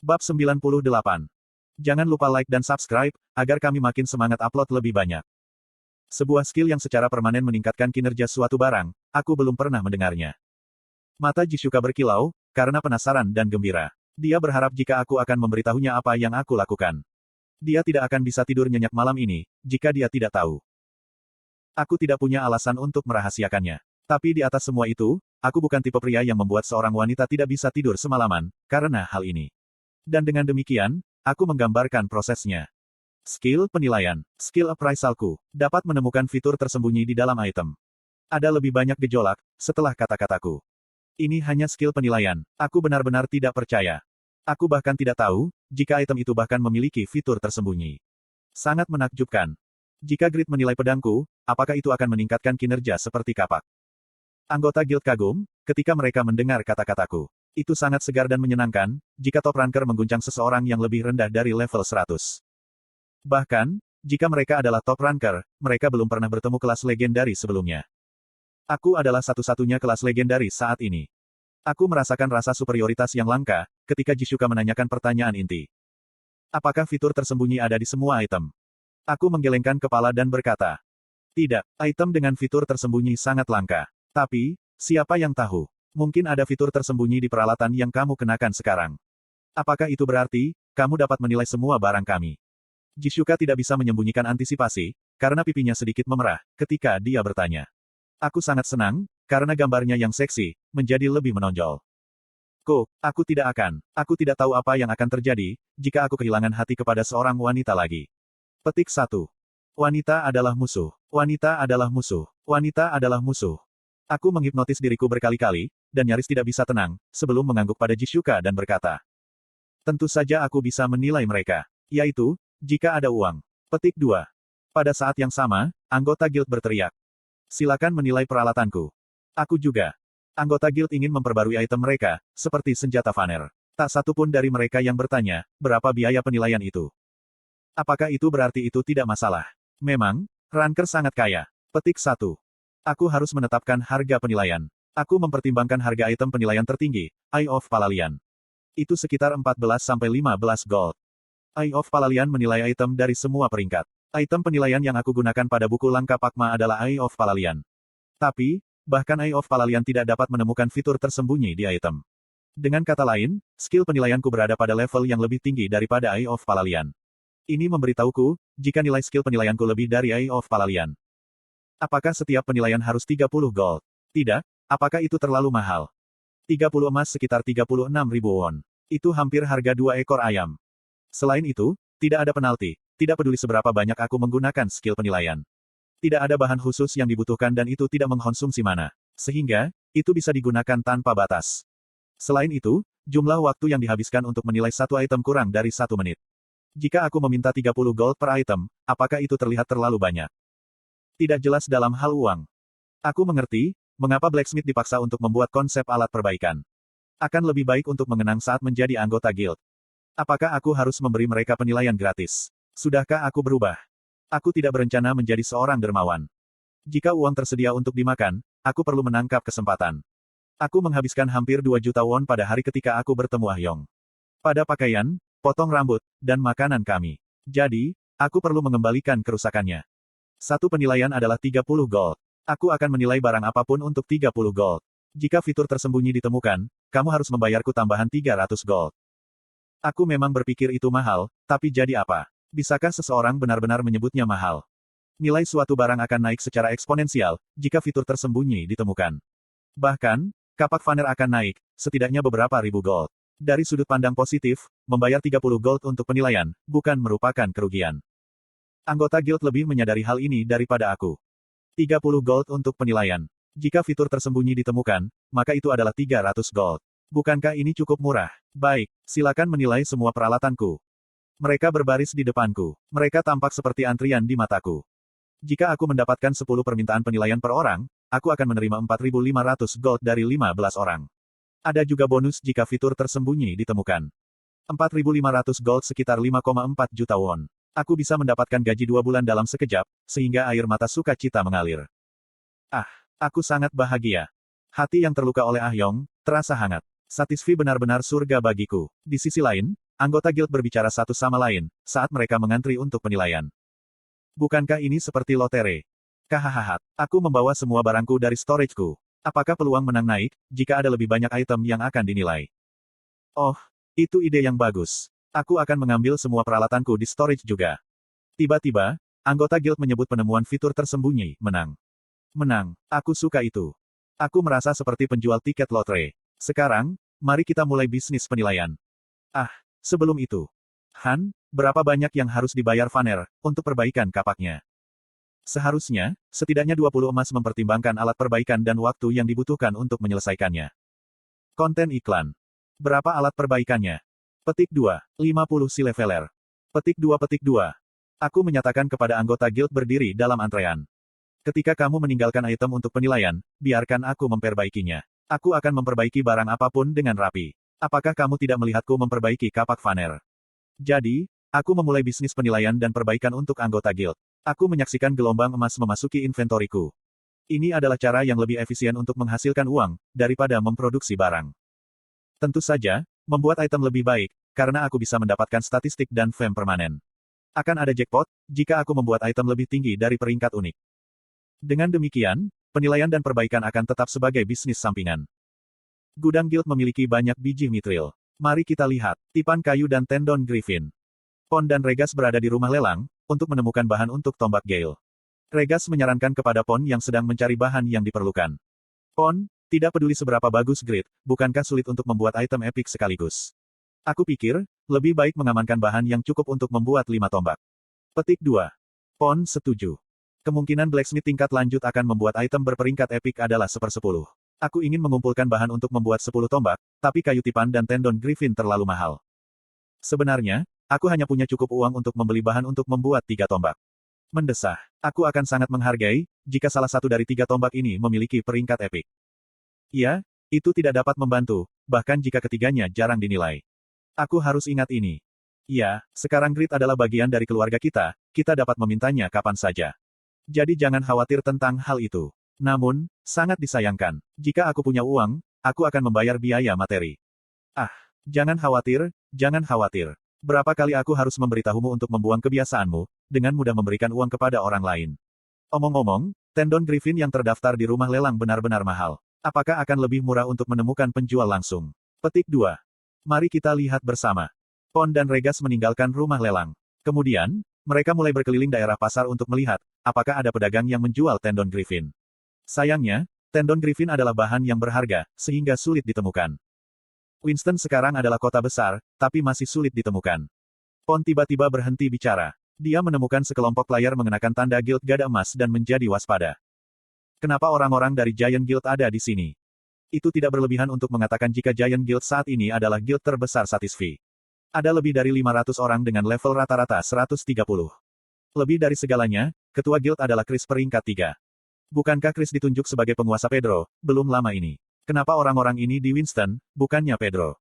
Bab 98. Jangan lupa like dan subscribe, agar kami makin semangat upload lebih banyak. Sebuah skill yang secara permanen meningkatkan kinerja suatu barang, aku belum pernah mendengarnya. Mata Jisuka berkilau, karena penasaran dan gembira. Dia berharap jika aku akan memberitahunya apa yang aku lakukan. Dia tidak akan bisa tidur nyenyak malam ini, jika dia tidak tahu. Aku tidak punya alasan untuk merahasiakannya. Tapi di atas semua itu, aku bukan tipe pria yang membuat seorang wanita tidak bisa tidur semalaman, karena hal ini. Dan dengan demikian, aku menggambarkan prosesnya. Skill penilaian. Skill appraisalku dapat menemukan fitur tersembunyi di dalam item. Ada lebih banyak gejolak setelah kata-kataku. Ini hanya skill penilaian. Aku benar-benar tidak percaya. Aku bahkan tidak tahu, jika item itu bahkan memiliki fitur tersembunyi. Sangat menakjubkan. Jika Grid menilai pedangku, apakah itu akan meningkatkan kinerja seperti kapak? Anggota guild kagum, ketika mereka mendengar kata-kataku. Itu sangat segar dan menyenangkan, jika top ranker mengguncang seseorang yang lebih rendah dari level 100. Bahkan, jika mereka adalah top ranker, mereka belum pernah bertemu kelas legendari sebelumnya. Aku adalah satu-satunya kelas legendari saat ini. Aku merasakan rasa superioritas yang langka, ketika Jisuka menanyakan pertanyaan inti. Apakah fitur tersembunyi ada di semua item? Aku menggelengkan kepala dan berkata. Tidak, item dengan fitur tersembunyi sangat langka. Tapi, siapa yang tahu? Mungkin ada fitur tersembunyi di peralatan yang kamu kenakan sekarang. Apakah itu berarti, kamu dapat menilai semua barang kami? Jisuka tidak bisa menyembunyikan antisipasi, karena pipinya sedikit memerah, ketika dia bertanya. Aku sangat senang, karena gambarnya yang seksi, menjadi lebih menonjol. Aku tidak akan. Aku tidak tahu apa yang akan terjadi, jika aku kehilangan hati kepada seorang wanita lagi. Petik 1. Wanita adalah musuh. Wanita adalah musuh. Wanita adalah musuh. Aku menghipnotis diriku berkali-kali, dan nyaris tidak bisa tenang, sebelum mengangguk pada Jisuka dan berkata. Tentu saja aku bisa menilai mereka. Yaitu, jika ada uang. Petik 2. Pada saat yang sama, anggota guild berteriak. Silakan menilai peralatanku. Aku juga. Anggota guild ingin memperbarui item mereka, seperti senjata Vanner. Tak satu pun dari mereka yang bertanya, berapa biaya penilaian itu. Apakah itu berarti itu tidak masalah? Memang, ranker sangat kaya. Petik 1. Aku harus menetapkan harga penilaian. Aku mempertimbangkan harga item penilaian tertinggi, Eye of Palalian. Itu sekitar 14-15 gold. Eye of Palalian menilai item dari semua peringkat. Item penilaian yang aku gunakan pada buku langka Pakma adalah Eye of Palalian. Tapi, bahkan Eye of Palalian tidak dapat menemukan fitur tersembunyi di item. Dengan kata lain, skill penilaianku berada pada level yang lebih tinggi daripada Eye of Palalian. Ini memberitahuku, jika nilai skill penilaianku lebih dari Eye of Palalian. Apakah setiap penilaian harus 30 gold? Tidak, apakah itu terlalu mahal? 30 emas sekitar 36.000 won. Itu hampir harga 2 ekor ayam. Selain itu, tidak ada penalti, tidak peduli seberapa banyak aku menggunakan skill penilaian. Tidak ada bahan khusus yang dibutuhkan dan itu tidak mengkonsumsi mana. Sehingga, itu bisa digunakan tanpa batas. Selain itu, jumlah waktu yang dihabiskan untuk menilai satu item kurang dari 1 menit. Jika aku meminta 30 gold per item, apakah itu terlihat terlalu banyak? Tidak jelas dalam hal uang. Aku mengerti, mengapa blacksmith dipaksa untuk membuat konsep alat perbaikan. Akan lebih baik untuk mengenang saat menjadi anggota guild. Apakah aku harus memberi mereka penilaian gratis? Sudahkah aku berubah? Aku tidak berencana menjadi seorang dermawan. Jika uang tersedia untuk dimakan, aku perlu menangkap kesempatan. Aku menghabiskan hampir 2 juta won pada hari ketika aku bertemu Ahyong. Pada pakaian, potong rambut, dan makanan kami. Jadi, aku perlu mengembalikan kerusakannya. Satu penilaian adalah 30 gold. Aku akan menilai barang apapun untuk 30 gold. Jika fitur tersembunyi ditemukan, kamu harus membayarku tambahan 300 gold. Aku memang berpikir itu mahal, tapi jadi apa? Bisakah seseorang benar-benar menyebutnya mahal? Nilai suatu barang akan naik secara eksponensial, jika fitur tersembunyi ditemukan. Bahkan, kapak Vanner akan naik, setidaknya beberapa ribu gold. Dari sudut pandang positif, membayar 30 gold untuk penilaian, bukan merupakan kerugian. Anggota guild lebih menyadari hal ini daripada aku. 30 gold untuk penilaian. Jika fitur tersembunyi ditemukan, maka itu adalah 300 gold. Bukankah ini cukup murah? Baik, silakan menilai semua peralatanku. Mereka berbaris di depanku. Mereka tampak seperti antrian di mataku. Jika aku mendapatkan 10 permintaan penilaian per orang, aku akan menerima 4.500 gold dari 15 orang. Ada juga bonus jika fitur tersembunyi ditemukan. 4.500 gold sekitar 5,4 juta won. Aku bisa mendapatkan gaji 2 bulan dalam sekejap, sehingga air mata sukacita mengalir. Aku sangat bahagia. Hati yang terluka oleh Ahyong, terasa hangat. Satisfi benar-benar surga bagiku. Di sisi lain, anggota guild berbicara satu sama lain, saat mereka mengantri untuk penilaian. Bukankah ini seperti lotre? Kahahaha, aku membawa semua barangku dari storage-ku. Apakah peluang menang naik, jika ada lebih banyak item yang akan dinilai? Oh, itu ide yang bagus. Aku akan mengambil semua peralatanku di storage juga. Tiba-tiba, anggota guild menyebut penemuan fitur tersembunyi, menang. Menang, aku suka itu. Aku merasa seperti penjual tiket lotre. Sekarang, mari kita mulai bisnis penilaian. Ah, sebelum itu. Han, berapa banyak yang harus dibayar Vanner, untuk perbaikan kapaknya? Seharusnya, setidaknya 20 emas mempertimbangkan alat perbaikan dan waktu yang dibutuhkan untuk menyelesaikannya. Konten iklan. Berapa alat perbaikannya? Petik 2, 50 silveler. Petik 2. Aku menyatakan kepada anggota guild berdiri dalam antrean. Ketika kamu meninggalkan item untuk penilaian, biarkan aku memperbaikinya. Aku akan memperbaiki barang apapun dengan rapi. Apakah kamu tidak melihatku memperbaiki kapak Vanner? Jadi, aku memulai bisnis penilaian dan perbaikan untuk anggota guild. Aku menyaksikan gelombang emas memasuki inventoriku. Ini adalah cara yang lebih efisien untuk menghasilkan uang, daripada memproduksi barang. Tentu saja, membuat item lebih baik, karena aku bisa mendapatkan statistik dan fame permanen. Akan ada jackpot, jika aku membuat item lebih tinggi dari peringkat unik. Dengan demikian, penilaian dan perbaikan akan tetap sebagai bisnis sampingan. Gudang guild memiliki banyak biji mithril. Mari kita lihat, tipan kayu dan tendon griffin. Pon dan Regas berada di rumah lelang, untuk menemukan bahan untuk tombak Gale. Regas menyarankan kepada Pon yang sedang mencari bahan yang diperlukan. Pon, tidak peduli seberapa bagus grid, bukankah sulit untuk membuat item epic sekaligus? Aku pikir, lebih baik mengamankan bahan yang cukup untuk membuat 5 tombak. Petik 2. Pon setuju. Kemungkinan blacksmith tingkat lanjut akan membuat item berperingkat epic adalah 1/10. Aku ingin mengumpulkan bahan untuk membuat 10 tombak, tapi kayu tipan dan tendon griffin terlalu mahal. Sebenarnya, aku hanya punya cukup uang untuk membeli bahan untuk membuat 3 tombak. Mendesah. Aku akan sangat menghargai, jika salah satu dari 3 tombak ini memiliki peringkat epic. Ya, itu tidak dapat membantu, bahkan jika ketiganya jarang dinilai. Aku harus ingat ini. Ya, sekarang grid adalah bagian dari keluarga kita dapat memintanya kapan saja. Jadi jangan khawatir tentang hal itu. Namun, sangat disayangkan, jika aku punya uang, aku akan membayar biaya materi. Ah, jangan khawatir, jangan khawatir. Berapa kali aku harus memberitahumu untuk membuang kebiasaanmu, dengan mudah memberikan uang kepada orang lain. Omong-omong, tendon griffin yang terdaftar di rumah lelang benar-benar mahal. Apakah akan lebih murah untuk menemukan penjual langsung? Petik 2. Mari kita lihat bersama. Pon dan Regas meninggalkan rumah lelang. Kemudian, mereka mulai berkeliling daerah pasar untuk melihat, apakah ada pedagang yang menjual tendon griffin. Sayangnya, tendon griffin adalah bahan yang berharga, sehingga sulit ditemukan. Winston sekarang adalah kota besar, tapi masih sulit ditemukan. Pon tiba-tiba berhenti bicara. Dia menemukan sekelompok player mengenakan tanda guild gada emas dan menjadi waspada. Kenapa orang-orang dari Giant Guild ada di sini? Itu tidak berlebihan untuk mengatakan jika Giant Guild saat ini adalah guild terbesar Satisfy. Ada lebih dari 500 orang dengan level rata-rata 130. Lebih dari segalanya, ketua guild adalah Chris peringkat 3. Bukankah Chris ditunjuk sebagai penguasa Pedro, belum lama ini? Kenapa orang-orang ini di Winston, bukannya Pedro?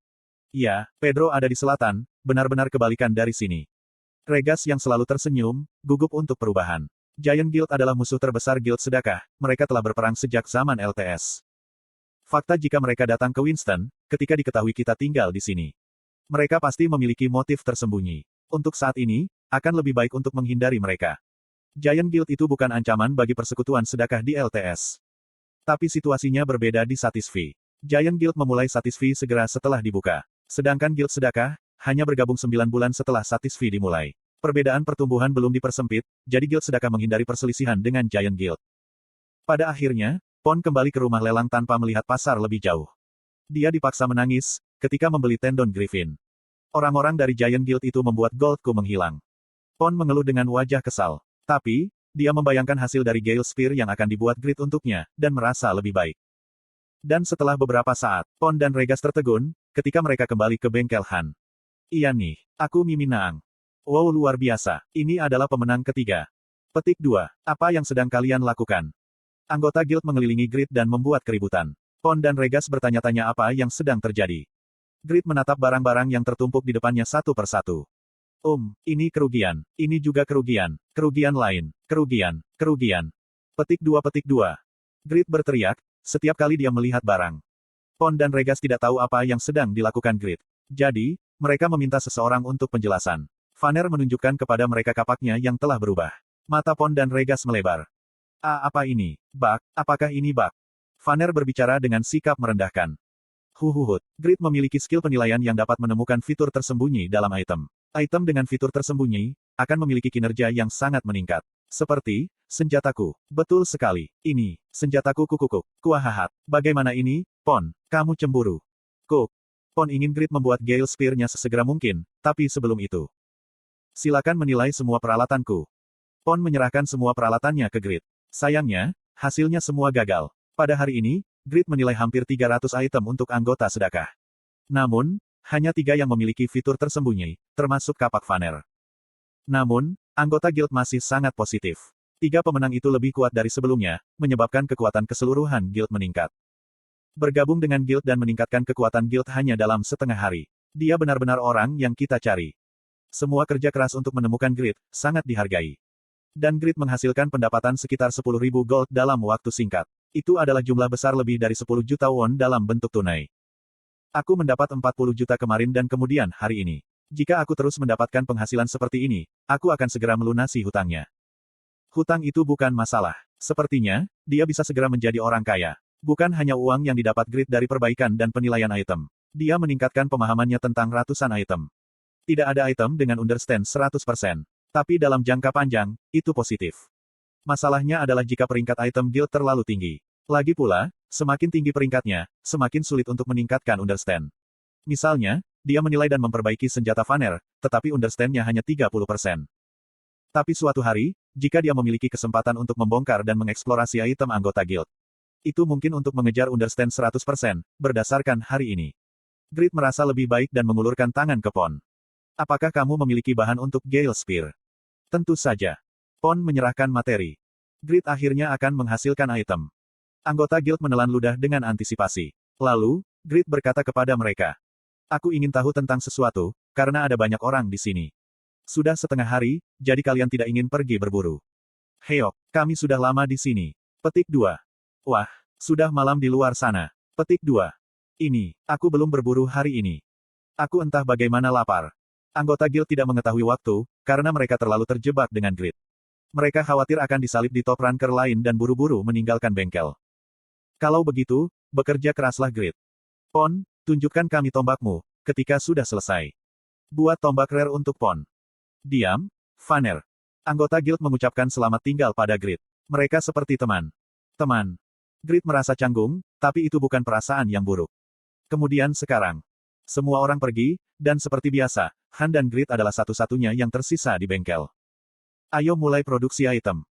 Ya, Pedro ada di selatan, benar-benar kebalikan dari sini. Regas yang selalu tersenyum, gugup untuk perubahan. Giant Guild adalah musuh terbesar guild sedekah, mereka telah berperang sejak zaman LTS. Fakta jika mereka datang ke Winston, ketika diketahui kita tinggal di sini. Mereka pasti memiliki motif tersembunyi. Untuk saat ini, akan lebih baik untuk menghindari mereka. Giant Guild itu bukan ancaman bagi persekutuan sedekah di LTS. Tapi situasinya berbeda di Satisfy. Giant Guild memulai Satisfy segera setelah dibuka. Sedangkan Guild sedekah, hanya bergabung 9 bulan setelah Satisfy dimulai. Perbedaan pertumbuhan belum dipersempit, jadi Guild sedekah menghindari perselisihan dengan Giant Guild. Pada akhirnya, Pon kembali ke rumah lelang tanpa melihat pasar lebih jauh. Dia dipaksa menangis, ketika membeli tendon griffin. Orang-orang dari Giant Guild itu membuat goldku menghilang. Pon mengeluh dengan wajah kesal. Tapi, dia membayangkan hasil dari Gale Spear yang akan dibuat grid untuknya, dan merasa lebih baik. Dan setelah beberapa saat, Pon dan Regas tertegun, ketika mereka kembali ke bengkel Han. Iya nih, aku Miminaang. Wow, luar biasa, ini adalah pemenang ketiga. Petik 2. Apa yang sedang kalian lakukan? Anggota guild mengelilingi grid dan membuat keributan. Pon dan Regas bertanya-tanya apa yang sedang terjadi. Grid menatap barang-barang yang tertumpuk di depannya satu persatu. Ini kerugian. Ini juga kerugian. Kerugian lain. Kerugian. Kerugian. Petik 2. Grid berteriak, setiap kali dia melihat barang. Pon dan Regas tidak tahu apa yang sedang dilakukan Grid. Jadi, Mereka meminta seseorang untuk penjelasan. Vanner menunjukkan kepada mereka kapaknya yang telah berubah. Mata Pon dan Regas melebar. Apa ini? Bug? Apakah ini bug? Vanner berbicara dengan sikap merendahkan. Huhuhut. Grid memiliki skill penilaian yang dapat menemukan fitur tersembunyi dalam item. Item dengan fitur tersembunyi akan memiliki kinerja yang sangat meningkat. Seperti senjataku. Betul sekali. Ini senjataku kukukuk. Kuahahat. Bagaimana ini, Pon? Kamu cemburu. Kuk. Pon ingin Grid membuat Gale Spear-nya sesegera mungkin, tapi sebelum itu. Silakan menilai semua peralatanku. Pon menyerahkan semua peralatannya ke Grid. Sayangnya, hasilnya semua gagal. Pada hari ini, Grid menilai hampir 300 item untuk anggota sedekah. Namun, hanya 3 yang memiliki fitur tersembunyi, termasuk kapak Vanner. Namun, anggota guild masih sangat positif. 3 pemenang itu lebih kuat dari sebelumnya, menyebabkan kekuatan keseluruhan guild meningkat. Bergabung dengan guild dan meningkatkan kekuatan guild hanya dalam setengah hari. Dia benar-benar orang yang kita cari. Semua kerja keras untuk menemukan Grid sangat dihargai. Dan Grid menghasilkan pendapatan sekitar 10.000 gold dalam waktu singkat. Itu adalah jumlah besar lebih dari 10 juta won dalam bentuk tunai. Aku mendapat 40 juta kemarin dan kemudian hari ini. Jika aku terus mendapatkan penghasilan seperti ini, aku akan segera melunasi hutangnya. Hutang itu bukan masalah. Sepertinya, dia bisa segera menjadi orang kaya. Bukan hanya uang yang didapat Grid dari perbaikan dan penilaian item. Dia meningkatkan pemahamannya tentang ratusan item. Tidak ada item dengan understand 100%. Tapi dalam jangka panjang, itu positif. Masalahnya adalah jika peringkat item guild terlalu tinggi. Lagi pula, semakin tinggi peringkatnya, semakin sulit untuk meningkatkan understand. Misalnya, dia menilai dan memperbaiki senjata Vanner, tetapi understand-nya hanya 30%. Tapi suatu hari, jika dia memiliki kesempatan untuk membongkar dan mengeksplorasi item anggota guild, itu mungkin untuk mengejar understand 100%, berdasarkan hari ini. Grid merasa lebih baik dan mengulurkan tangan ke Pon. Apakah kamu memiliki bahan untuk Gale Spear? Tentu saja. Pon menyerahkan materi. Grid akhirnya akan menghasilkan item. Anggota guild menelan ludah dengan antisipasi. Lalu, Grid berkata kepada mereka. Aku ingin tahu tentang sesuatu, karena ada banyak orang di sini. Sudah setengah hari, jadi kalian tidak ingin pergi berburu. Heok, kami sudah lama di sini. Petik 2. Wah, sudah malam di luar sana. Petik 2. Ini, aku belum berburu hari ini. Aku entah bagaimana lapar. Anggota guild tidak mengetahui waktu, karena mereka terlalu terjebak dengan Grid. Mereka khawatir akan disalip di top ranker lain dan buru-buru meninggalkan bengkel. Kalau begitu, bekerja keraslah Grid. Pon, tunjukkan kami tombakmu, ketika sudah selesai. Buat tombak rare untuk Pon. Diam, Vanner. Anggota guild mengucapkan selamat tinggal pada Grid. Mereka seperti teman. Teman. Grid merasa canggung, tapi itu bukan perasaan yang buruk. Kemudian sekarang. Semua orang pergi, dan seperti biasa, Han dan Grid adalah satu-satunya yang tersisa di bengkel. Ayo mulai produksi item.